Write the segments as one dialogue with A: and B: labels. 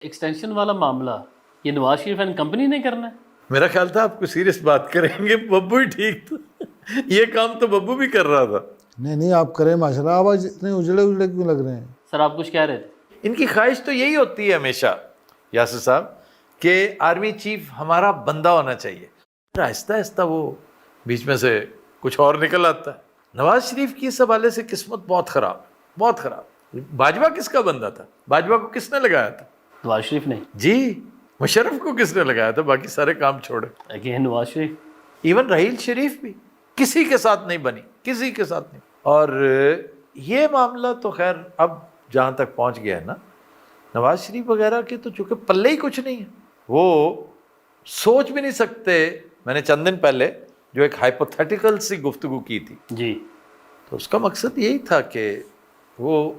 A: Extension والا معاملہ یہ نواز شریف اینڈ کمپنی نے کرنا ہے؟
B: میرا خیال تھا آپ کو سیریس بات کریں گے، ببو ہی ٹھیک تھا، یہ کام تو ببو بھی کر رہا تھا۔
C: نہیں آپ کریں ماشاءاللہ، آپ آج اتنے اجڑے کیوں لگ رہے ہیں؟
A: سر آپ کچھ کہہ رہے تھے؟
B: ان کی خواہش تو یہی ہوتی ہے ہمیشہ یاسر صاحب کہ آرمی چیف ہمارا بندہ ہونا چاہیے، آہستہ آہستہ وہ بیچ میں سے کچھ اور نکل آتا ہے۔ نواز شریف کی اس حوالے سے قسمت بہت خراب، بہت خراب۔ باجوہ کس کا بندہ تھا؟ باجوہ کو کس نے لگایا تھا؟
A: نواز شریف نے۔
B: جی مشرف کو کس نے لگایا تھا؟ باقی سارے کام چھوڑے۔
A: اگین نواز شریف۔
B: ایون رحیل شریف بھی کسی کے ساتھ نہیں بنی، کسی کے ساتھ نہیں۔ اور یہ معاملہ تو خیر اب جہاں تک پہنچ گیا ہے نا، نواز شریف وغیرہ کے تو چونکہ پلے ہی کچھ نہیں ہے، وہ سوچ بھی نہیں سکتے۔ میں نے چند دن پہلے جو ایک ہائپوتھیٹیکل سی گفتگو کی تھی
A: جی،
B: تو اس کا مقصد یہی تھا کہ وہ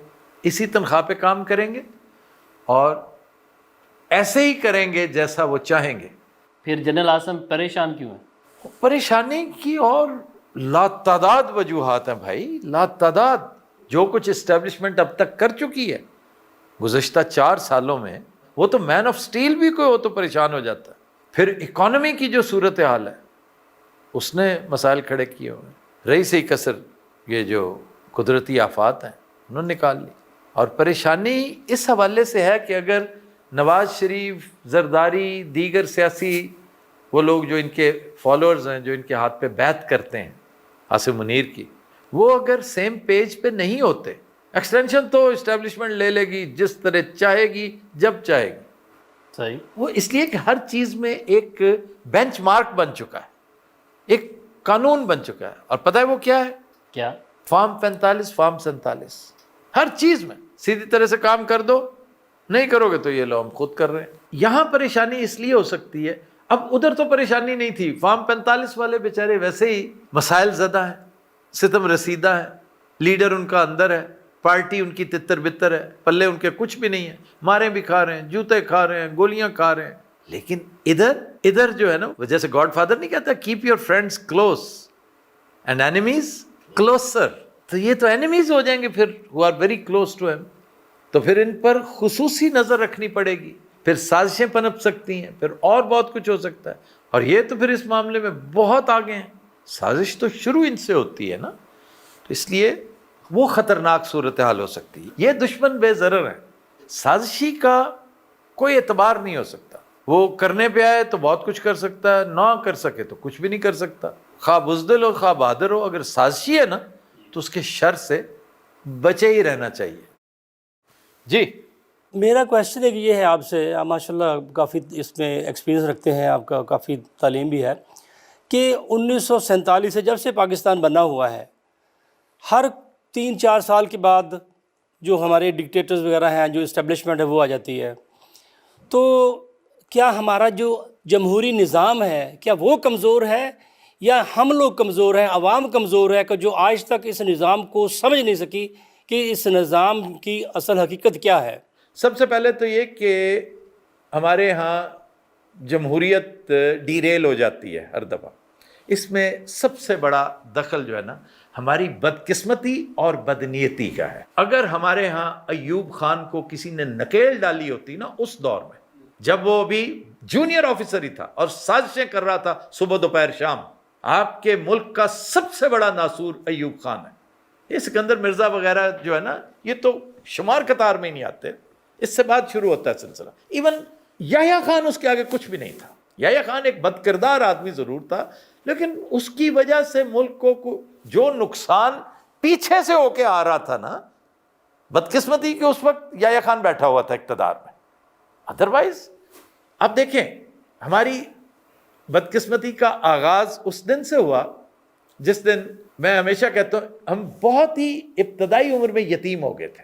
B: اسی تنخواہ پہ کام کریں گے اور ایسے ہی کریں گے جیسا وہ چاہیں گے۔
A: پھر جنرل اعظم پریشان کیوں ہیں؟
B: پریشانی کی اور لاتعداد وجوہات ہیں بھائی، لاتعداد۔ جو کچھ اسٹیبلشمنٹ اب تک کر چکی ہے گزشتہ 4 سالوں میں، وہ تو مین آف سٹیل بھی کوئی ہو تو پریشان ہو جاتا ہے۔ پھر اکانومی کی جو صورتحال ہے اس نے مسائل کھڑے کیے ہوئے ہیں۔ رئیس کثر یہ جو قدرتی آفات ہیں انہوں نے نکال لی، اور پریشانی اس حوالے سے ہے کہ اگر نواز شریف، زرداری، دیگر سیاسی وہ لوگ جو ان کے فالوورز ہیں، جو ان کے ہاتھ پہ بیعت کرتے ہیں عاصم منیر کی، وہ اگر سیم پیج پہ نہیں ہوتے، ایکسٹینشن تو اسٹیبلشمنٹ لے لے گی جس طرح چاہے گی جب چاہے گی۔
A: صحیح۔
B: وہ اس لیے کہ ہر چیز میں ایک بینچ مارک بن چکا ہے، ایک قانون بن چکا ہے، اور پتہ ہے وہ کیا ہے؟
A: کیا؟
B: فارم 45 فارم 47، ہر چیز میں سیدھی طرح سے کام کر دو، نہیں کرو گے تو یہ لو ہم خود کر رہے ہیں۔ یہاں پریشانی اس لیے ہو سکتی ہے، اب ادھر تو پریشانی نہیں تھی، فارم 45 والے بیچارے ویسے ہی مسائل زدہ ہیں، ستم رسیدہ ہیں، لیڈر ان کا اندر ہے، پارٹی ان کی تتر بتر ہے، پلے ان کے کچھ بھی نہیں ہے، مارے بھی کھا رہے ہیں، جوتے کھا رہے ہیں، گولیاں کھا رہے ہیں۔ لیکن ادھر جو ہے نا، جیسے گاڈ فادر نہیں کہتا keep your friends close and enemies closer, تو یہ تو اینیمیز ہو جائیں گے پھر، who are very close to him، تو پھر ان پر خصوصی نظر رکھنی پڑے گی، پھر سازشیں پنپ سکتی ہیں، پھر اور بہت کچھ ہو سکتا ہے۔ اور یہ تو پھر اس معاملے میں بہت آگے ہیں، سازش تو شروع ان سے ہوتی ہے نا، تو اس لیے وہ خطرناک صورتحال ہو سکتی ہے۔ یہ دشمن بے ضرر ہے، سازشی کا کوئی اعتبار نہیں ہو سکتا، وہ کرنے پہ آئے تو بہت کچھ کر سکتا ہے، نہ کر سکے تو کچھ بھی نہیں کر سکتا، خواہ بزدل ہو خواہ بہادر ہو، اگر سازشی ہے نا تو اس کے شر سے بچے ہی رہنا چاہیے۔ جی
D: میرا کویشچن ایک یہ ہے آپ سے، آپ ماشاءاللہ کافی اس میں ایکسپیرینس رکھتے ہیں، آپ کا کافی تعلیم بھی ہے، کہ 1947 سے جب سے پاکستان بنا ہوا ہے، ہر 3-4 سال کے بعد جو ہمارے ڈکٹیٹرز وغیرہ ہیں، جو اسٹیبلشمنٹ ہے وہ آ جاتی ہے، تو کیا ہمارا جو جمہوری نظام ہے کیا وہ کمزور ہے، یا ہم لوگ کمزور ہیں، عوام کمزور ہے، کہ جو آج تک اس نظام کو سمجھ نہیں سکی کہ اس نظام کی اصل حقیقت کیا ہے؟
B: سب سے پہلے تو یہ کہ ہمارے ہاں جمہوریت ڈی ریل ہو جاتی ہے ہر دفعہ، اس میں سب سے بڑا دخل جو ہے نا ہماری بدقسمتی اور بدنیتی کا ہے۔ اگر ہمارے ہاں ایوب خان کو کسی نے نکیل ڈالی ہوتی نا اس دور میں، جب وہ ابھی جونیئر آفیسر ہی تھا اور سازشیں کر رہا تھا صبح دوپہر شام، آپ کے ملک کا سب سے بڑا ناصور ایوب خان ہے۔ یہ سکندر مرزا وغیرہ جو ہے نا یہ تو شمار قطار میں ہی نہیں آتے، اس سے بعد شروع ہوتا ہے سلسلہ۔ ایون یحییٰ خان اس کے آگے کچھ بھی نہیں تھا۔ یحییٰ خان ایک بد کردار آدمی ضرور تھا، لیکن اس کی وجہ سے ملک کو جو نقصان پیچھے سے ہو کے آ رہا تھا نا، بدقسمتی کہ اس وقت یحییٰ خان بیٹھا ہوا تھا اقتدار میں، ادروائز اب دیکھیں ہماری بدقسمتی کا آغاز اس دن سے ہوا جس دن، میں ہمیشہ کہتا ہوں، ہم بہت ہی ابتدائی عمر میں یتیم ہو گئے تھے،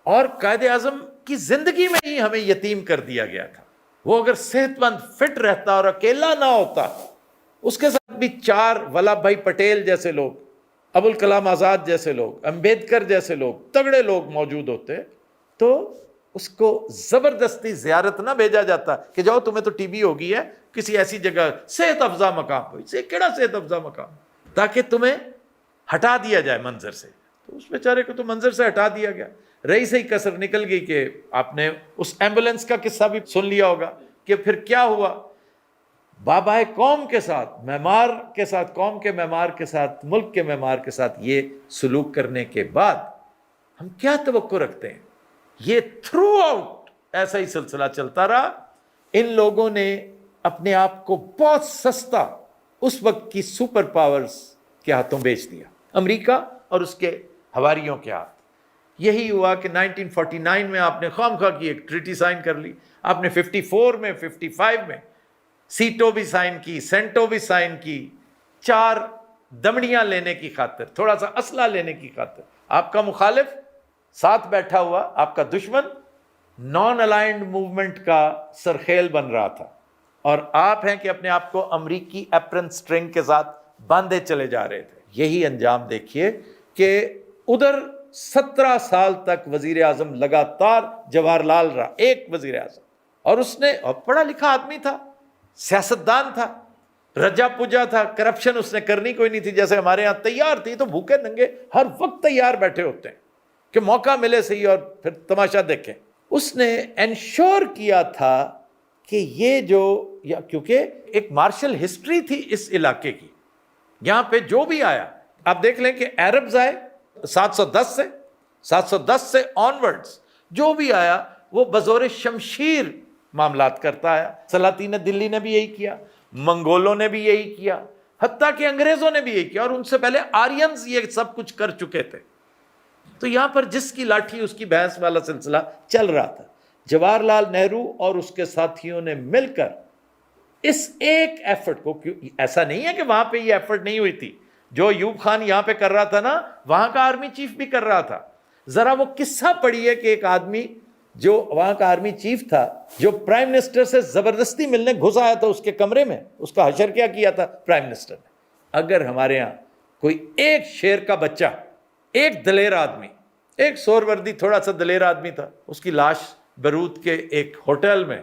B: اور قائد اعظم کی زندگی میں ہی ہمیں یتیم کر دیا گیا تھا۔ وہ اگر صحت مند فٹ رہتا اور اکیلا نہ ہوتا، اس کے ساتھ بھی 4 ولبھ بھائی پٹیل جیسے لوگ، ابوالکلام آزاد جیسے لوگ، امبیڈکر جیسے لوگ، تگڑے لوگ موجود ہوتے، تو اس کو زبردستی زیارت نہ بھیجا جاتا کہ جاؤ تمہیں تو ٹی بی ہو گئی ہے، کسی ایسی جگہ صحت افزا مقام پہ، اسے کیڑا صحت افزا مقام، تاکہ تمہیں ہٹا دیا جائے منظر سے۔ تو اس بیچارے کو تو منظر سے ہٹا دیا گیا۔ رہی سے ہی کسر نکل گئی کہ آپ نے اس ایمبولینس کا قصہ بھی سن لیا ہوگا کہ پھر کیا ہوا. بابا قوم کے ساتھ، معمار کے ساتھ، قوم کے معمار کے ساتھ، ملک کے معمار کے ساتھ یہ سلوک کرنے کے بعد ہم کیا توقع رکھتے ہیں؟ یہ تھرو آؤٹ ایسا ہی سلسلہ چلتا رہا. ان لوگوں نے اپنے آپ کو بہت سستا اس وقت کی سپر پاورز کے ہاتھوں بیچ دیا، امریکہ اور اس کے حواریوں کے ہاتھ. یہی ہوا کہ 1949 میں آپ نے خواہ کی ایک ٹریٹی سائن کر لی، آپ نے 54 میں 55 میں سیٹو بھی سائن کی، سینٹو بھی سائن کی، 4 دمڑیاں لینے کی خاطر، تھوڑا سا اسلحہ لینے کی خاطر. آپ کا مخالف ساتھ بیٹھا ہوا، آپ کا دشمن نان الائنڈ موومنٹ کا سرخیل بن رہا تھا، اور آپ ہیں کہ اپنے آپ کو امریکی ایپرن سٹرنگ کے ساتھ باندھے چلے جا رہے تھے. یہی انجام دیکھیے کہ ادھر 17 سال تک وزیر اعظم لگاتار جواہر لال رہا، ایک وزیر اعظم، اور اس نے پڑھا لکھا آدمی تھا، سیاستدان تھا، رجا پوجا تھا. کرپشن اس نے کرنی کوئی نہیں تھی، جیسے ہمارے یہاں تیار تھی تو بھوکے ننگے ہر وقت تیار بیٹھے ہوتے ہیں کہ موقع ملے صحیح اور پھر تماشا دیکھیں. اس نے انشور کیا تھا کہ یہ جو کیونکہ ایک مارشل ہسٹری تھی اس علاقے کی، یہاں پہ جو بھی آیا، آپ دیکھ لیں کہ عربز آئے 710 سے آنورڈز، جو بھی آیا وہ بزور شمشیر معاملات کرتا ہے. سلاطین دلی نے بھی یہی کیا، منگولوں نے بھی یہی کیا، حتیٰ کہ انگریزوں نے بھی یہی کیا، اور ان سے پہلے آرینز یہ سب کچھ کر چکے تھے. تو یہاں پر جس کی لاٹھی اس کی بھینس والا سلسلہ چل رہا تھا. جواہر لال نہرو اور اس کے ساتھیوں نے مل کر اس ایک ایفرٹ کو، ایسا نہیں ہے کہ وہاں پہ یہ ایفرٹ نہیں ہوئی تھی، جو ایوب خان یہاں پہ کر رہا تھا نا، وہاں کا آرمی چیف بھی کر رہا تھا. ذرا وہ قصہ پڑھیے کہ ایک آدمی جو وہاں کا آرمی چیف تھا، جو پرائم منسٹر سے زبردستی ملنے گھس آیا تھا اس کے کمرے میں، اس کا حشر کیا کیا تھا پرائم منسٹر نے. اگر ہمارے ہاں کوئی ایک شیر کا بچہ، ایک دلیر آدمی، ایک سور وردی تھوڑا سا دلیر آدمی تھا، اس کی لاش بیروت کے ایک ہوٹل میں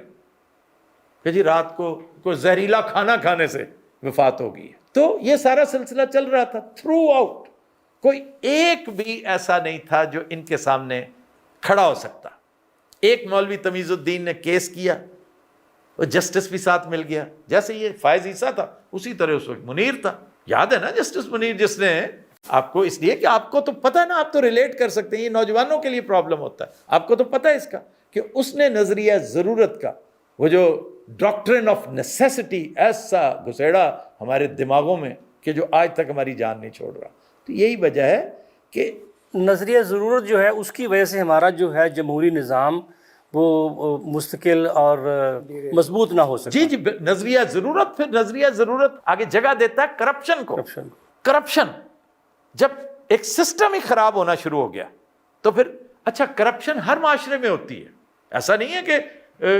B: کہ جی رات کو کوئی زہریلا کھانا کھانے سے وفات ہو گئی ہے. تو یہ سارا سلسلہ چل رہا تھا تھرو آؤٹ. کوئی ایک بھی ایسا نہیں تھا جو ان کے سامنے کھڑا ہو سکتا. ایک مولوی تمیز الدین نے کیس کیا، وہ جسٹس بھی ساتھ مل گیا، جیسے یہ فائز عیسیٰ تھا اسی طرح اس وقت منیر تھا. یاد ہے نا جسٹس منیر، جس نے آپ کو، اس لیے کہ آپ کو تو پتہ ہے نا، آپ تو ریلیٹ کر سکتے ہیں، یہ نوجوانوں کے لیے پرابلم ہوتا ہے، آپ کو تو پتہ ہے اس کا، کہ اس نے نظریہ ضرورت کا، وہ جو ڈاکٹرن آف نیسیسٹی، ایسا گھسیڑا ہمارے دماغوں میں کہ جو آج تک ہماری جان نہیں چھوڑ رہا. تو یہی وجہ ہے کہ
D: نظریہ ضرورت جو ہے اس کی وجہ سے ہمارا جو ہے جمہوری نظام وہ مستقل اور مضبوط نہ ہو سکے.
B: جی نظریہ ضرورت، پھر نظریہ ضرورت آگے جگہ دیتا ہے کرپشن کو. کرپشن جب ایک سسٹم ہی خراب ہونا شروع ہو گیا تو پھر اچھا کرپشن ہر معاشرے میں ہوتی ہے، ایسا نہیں ہے کہ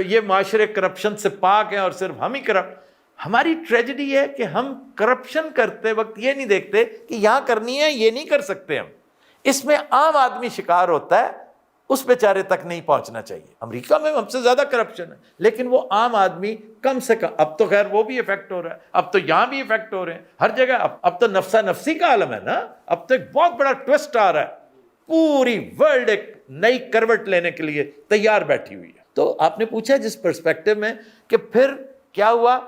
B: یہ معاشرے کرپشن سے پاک ہیں اور صرف ہم ہی کرپٹ. ہماری ٹریجڈی ہے کہ ہم کرپشن کرتے وقت یہ نہیں دیکھتے کہ یہاں کرنی ہے، یہ نہیں کر سکتے ہم. اس میں عام آدمی شکار ہوتا ہے، اس بیچارے تک نہیں پہنچنا چاہیے. امریکہ میں ہم سے زیادہ کرپشن ہے، لیکن وہ عام آدمی کم سے کم، اب تو خیر وہ بھی افیکٹ ہو رہا ہے، اب تو یہاں بھی افیکٹ ہو رہے ہیں ہر جگہ. اب تو نفسا نفسی کا عالم ہے نا، اب تو ایک بہت بڑا ٹوسٹ آ رہا ہے، پوری ورلڈ ایک نئی کروٹ لینے کے لیے تیار بیٹھی ہوئی ہے. تو آپ نے پوچھا جس پرسپیکٹو میں کہ پھر کیا ہوا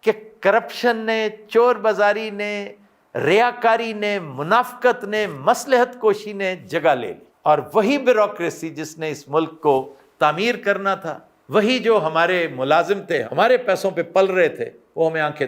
B: کہ کرپشن نے، چور بازاری نے، ریاکاری نے، منافقت نے، مصلحت کوشی نے جگہ لے لی، اور وہی بیوروکریسی جس نے اس ملک کو تعمیر کرنا تھا، وہی جو ہمارے ملازم تھے، ہمارے پیسوں پہ پل رہے تھے، وہ ہمیں آنکھیں